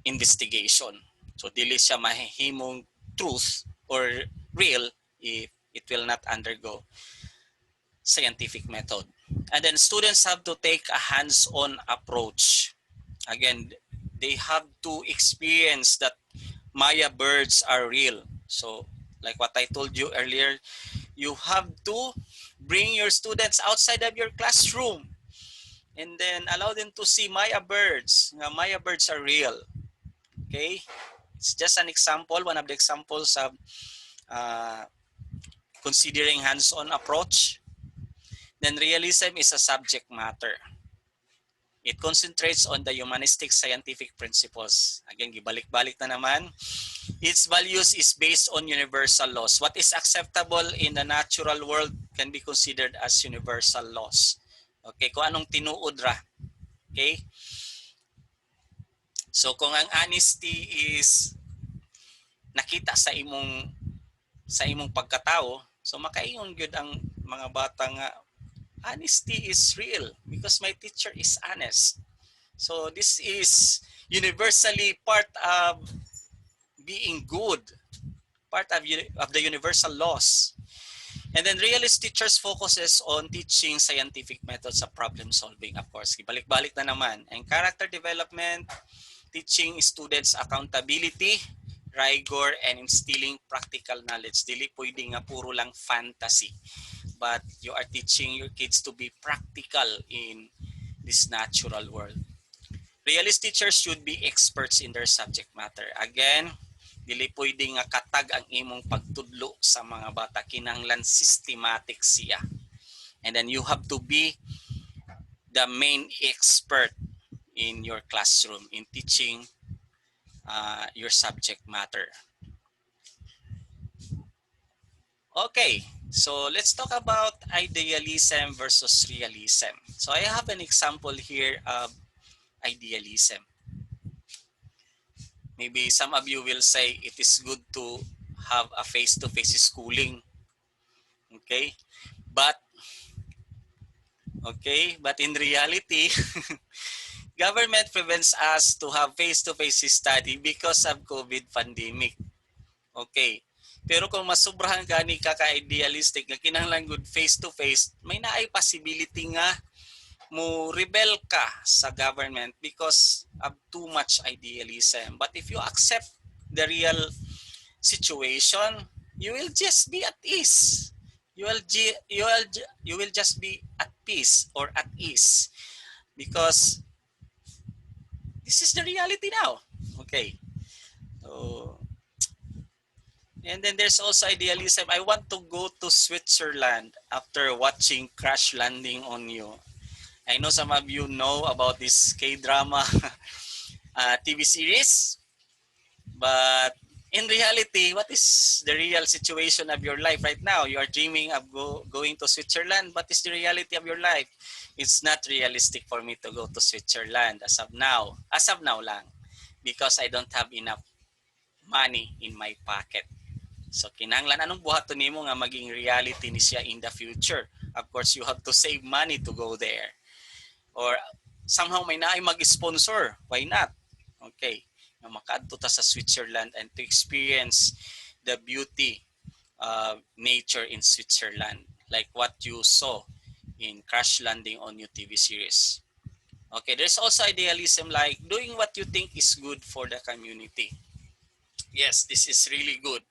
investigation. So dili siya mahihimong truth or real if it will not undergo scientific method. And then students have to take a hands-on approach. Again, they have to experience that Maya birds are real. So, like what I told you earlier, you have to bring your students outside of your classroom and then allow them to see Maya birds. Maya birds are real. Okay? It's just an example, one of the examples of uh, considering hands-on approach. Then realism is a subject matter. It concentrates on the humanistic scientific principles. Again, gibalik-balik na naman. Its values is based on universal laws. What is acceptable in the natural world can be considered as universal laws. Okay, kung anong tinuod ra. Okay? So kung ang honesty is nakita sa imong pagkatao, so makaingon gyud ang mga bata nga honesty is real because my teacher is honest. So this is universally part of being good, part of the universal laws. And then realist teachers focuses on teaching scientific methods of problem solving, of course. Ibalik-balik na naman. And character development, teaching students accountability, rigor, and instilling practical knowledge. Dili pwede nga puro lang fantasy. But you are teaching your kids to be practical in this natural world. Realist teachers should be experts in their subject matter. Again, dili pwede nga katag ang imong pagtudlo sa mga bata, kinahanglan systematic siya. And then you have to be the main expert in your classroom in teaching your subject matter. Okay, so let's talk about idealism versus realism. So I have an example here of idealism. Maybe some of you will say it is good to have a face-to-face schooling. Okay? But in reality, government prevents us to have face-to-face study because of COVID pandemic. Okay. Pero kung masubrahan gani ka ka-idealistic nga kinahanglan good face-to-face, may naay possibility nga mo rebel ka sa government because of too much idealism. But if you accept the real situation, you will just be at ease. You will just be at peace or at ease because this is the reality now. Okay. So, and then there's also idealism. I want to go to Switzerland after watching Crash Landing on You. I know some of you know about this K-drama TV series, but in reality, what is the real situation of your life right now? You are dreaming of going to Switzerland. What is the reality of your life? It's not realistic for me to go to Switzerland as of now. As of now lang. Because I don't have enough money in my pocket. So kinahanglan anong buhaton nimo nga maging reality ni siya in the future. Of course, you have to save money to go there. Or somehow may naay mag-sponsor. Why not? Okay. Na makaadto ta sa Switzerland and to experience the beauty of nature in Switzerland. Like what you saw in Crash Landing on You TV series. Okay, there's also idealism like doing what you think is good for the community. Yes, this is really good.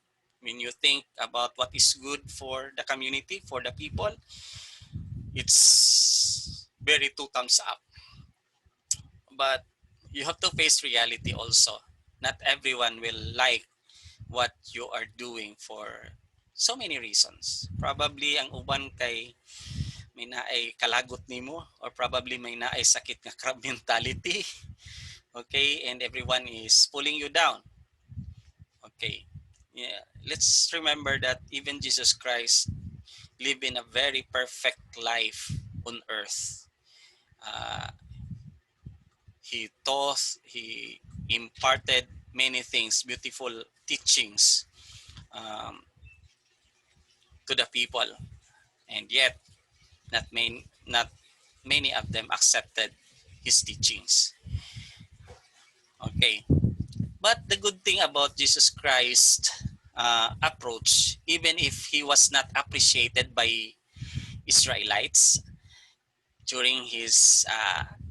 When you think about what is good for the community, for the people, it's very two thumbs up. But you have to face reality also. Not everyone will like what you are doing for so many reasons. Probably ang uban kay may naay kalagot nimo or probably may naay sakit nga crab mentality. Okay, and everyone is pulling you down. Okay. Yeah, let's remember that even Jesus Christ lived in a very perfect life on earth. Uh, he taught, he imparted many things, beautiful teachings to the people, and yet not many of them accepted his teachings. Okay, but the good thing about Jesus Christ approach, even if he was not appreciated by Israelites during his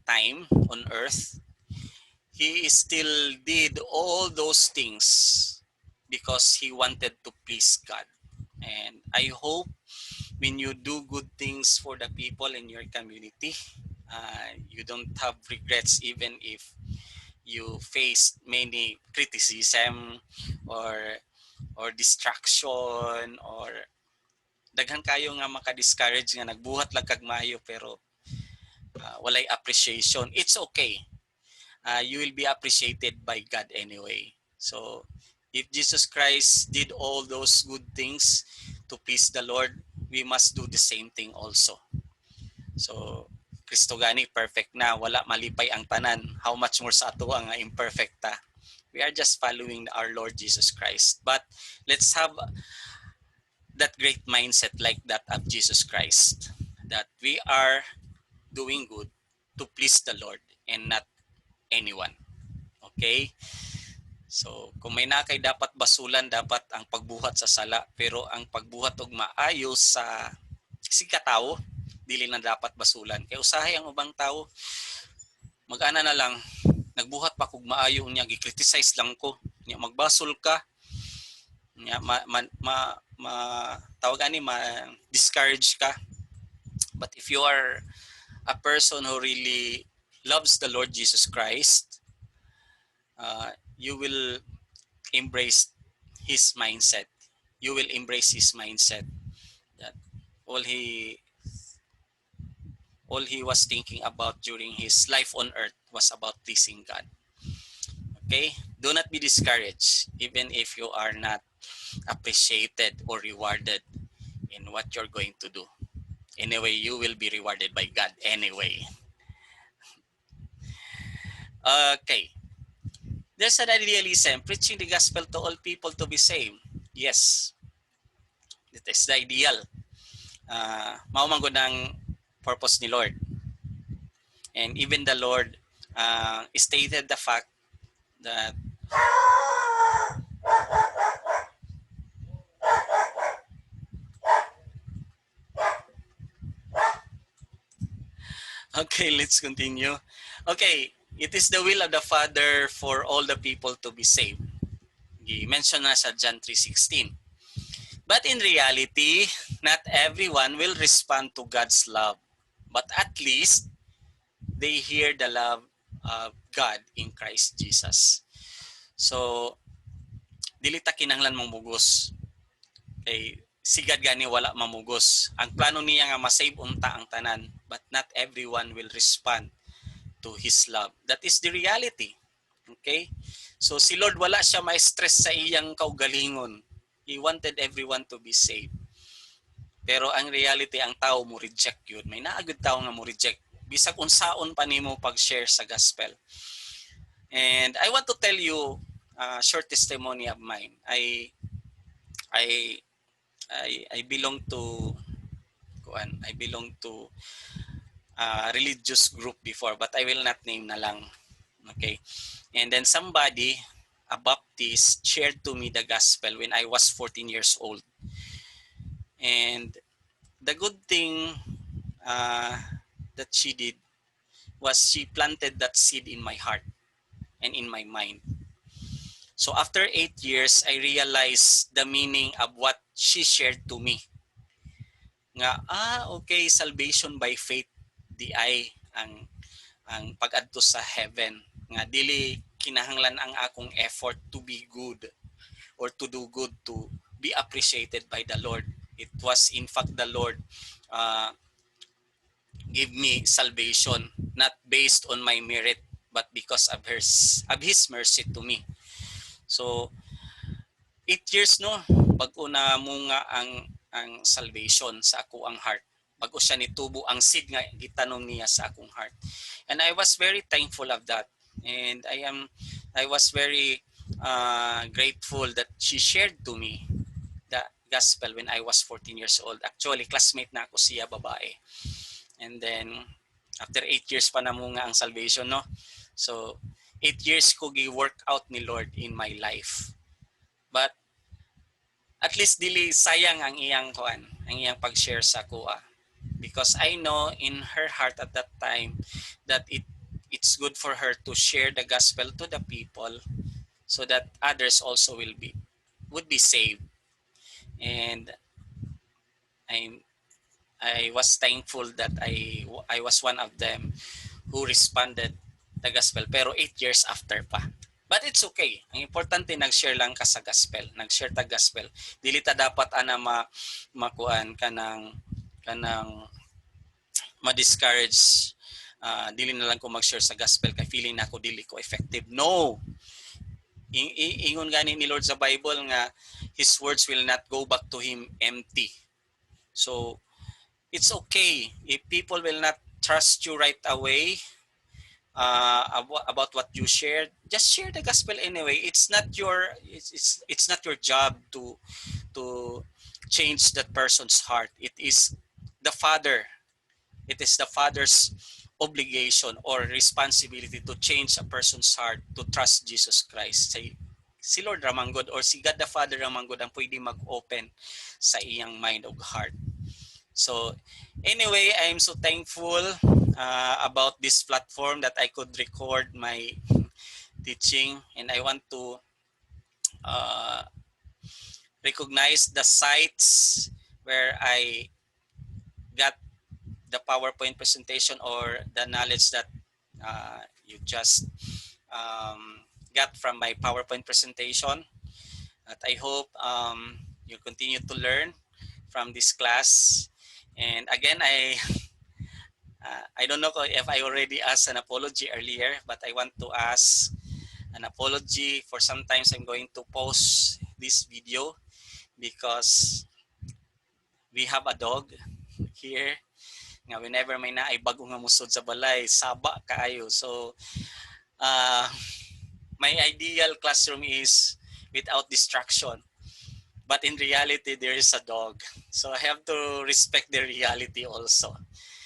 time on earth, he still did all those things because he wanted to please God. And I hope when you do good things for the people in your community, you don't have regrets even if you face many criticism or distraction or daghan kayo nga maka-discourage nga nagbuhat lang kag maayo pero walay appreciation. It's okay. You will be appreciated by God anyway. So if Jesus Christ did all those good things to please the Lord, we must do the same thing also. So Kristo gani perfect na, wala malipay ang tanan. How much more sa ato nga imperfect ta? We are just following our Lord Jesus Christ. But let's have that great mindset like that of Jesus Christ, that we are doing good to please the Lord and not anyone. Okay? So, kung may nakay dapat basulan, dapat ang pagbuhat sa sala. Pero ang pagbuhat og maayos sa si katawo, dili na dapat basulan. Kaya usahay ang ubang tao, mag-ana na lang, nagbuhat pa kog maayo niya, gi-criticize lang ko. Niya magbasol ka, niya tawag ani ma discourage ka. But if you are a person who really loves the Lord Jesus Christ, you will embrace his mindset. You will embrace his mindset that all he all he was thinking about during his life on earth was about pleasing God. Okay? Do not be discouraged even if you are not appreciated or rewarded in what you're going to do. Anyway, you will be rewarded by God anyway. Okay. There's an idealism, preaching the gospel to all people to be saved. Yes. It is the ideal. Mao man gud ang purpose ni Lord. And even the Lord stated the fact that okay, let's continue. Okay, it is the will of the Father for all the people to be saved. I-mention na sa John 3:16. But in reality, not everyone will respond to God's love. But at least they hear the love of God in Christ Jesus. So, dili ta kinahanglan mong mugos. Kay sigad gani wala mamugos. Ang plano niya nga masave unta ang tanan, but not everyone will respond to his love. That is the reality. Okay? So si Lord wala siya ma-stress sa iyang kaugalingon. He wanted everyone to be saved. Pero ang reality, ang tao mo reject yun. May naagad tao nga mo reject. Bisag unsaon pa nimo pag-share sa gospel. And I want to tell you a short testimony of mine. I belong to a religious group before, but I will not name na lang. Okay? And then somebody, a Baptist, shared to me the gospel when I was 14 years old. And the good thing that she did was she planted that seed in my heart and in my mind. So after 8 years, I realized the meaning of what she shared to me. Nga, okay, salvation by faith, di ay ang pag-adto sa heaven. Nga, dili kinahanglan ang akong effort to be good or to do good to be appreciated by the Lord. It was in fact the Lord give me salvation not based on my merit but because of his mercy to me. So 8 years no bago na munga ang salvation sa ako ang heart. Bago siya nitubo ang seed nga gitanom niya sa akong heart. And I was very thankful of that. And I was very grateful that she shared to me the gospel when I was 14 years old. Actually, classmate na ako siya, babae. And then, after 8 years pa na munga ang salvation, no? So, 8 years ko gi-work out ni Lord in my life. But, at least dili sayang ang iyang pag-share sa kuha. Because I know in her heart at that time that it's good for her to share the gospel to the people so that others also will be would be saved. And I'm I was thankful that I was one of them who responded the gospel, pero 8 years after pa. But it's okay. Ang importante, nag-share lang ka sa gospel. Nag-share ta gospel. Dili ta dapat ana makuan ka ng ma-discourage. Dili na lang ko mag-share sa gospel kay feeling na ako dili ko effective. No! Ingon gani ni Lord sa Bible nga His words will not go back to Him empty. So, it's okay if people will not trust you right away about what you shared. Just share the gospel anyway. It's not your job to change that person's heart. It is the father's obligation or responsibility to change a person's heart to trust Jesus Christ. Si Lord Ramanggod or si God the Father Ramanggod ang pwede mag-open sa iyang mind o heart. So anyway, I'm so thankful about this platform that I could record my teaching, and I want to uh, recognize the sites where I got the PowerPoint presentation or the knowledge that you just got from my PowerPoint presentation. But I hope you continue to learn from this class. And again, I don't know if I already asked an apology earlier, but I want to ask an apology for sometimes I'm going to post this video because we have a dog here nga whenever may naay bago nga musod sa balay, saba kaayo. So my ideal classroom is without distraction. But in reality, there is a dog. So I have to respect the reality also.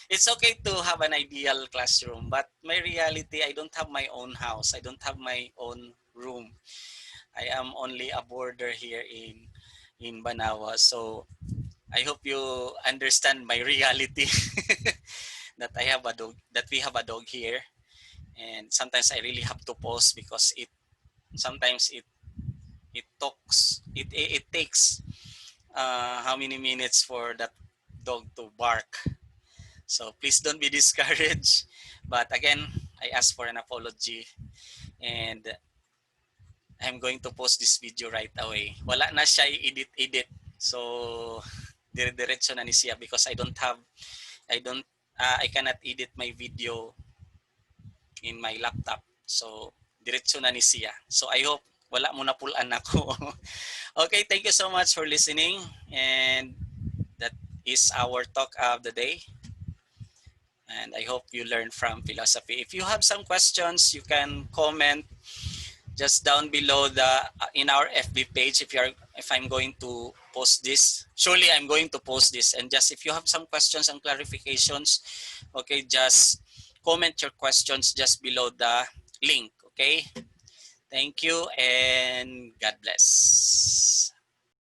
It's okay to have an ideal classroom, but my reality, I don't have my own house. I don't have my own room. I am only a boarder here in Banawa. So I hope you understand my reality that I have a dog, that we have a dog here. And sometimes I really have to pause because sometimes it takes how many minutes for that dog to bark. So please don't be discouraged. But again, I ask for an apology, and I'm going to post this video right away. Wala na siya edit. So dire-diretso na ni siya because I cannot edit my video in my laptop. So diretso na ni siya. So I hope wala mo napulaan ako. Okay, thank you so much for listening, and that is our talk of the day. And I hope you learned from philosophy. If you have some questions, you can comment just down below in our FB page. If I'm going to post this, surely I'm going to post this. And just if you have some questions and clarifications, okay, just comment your questions just below the link. Okay, thank you and God bless.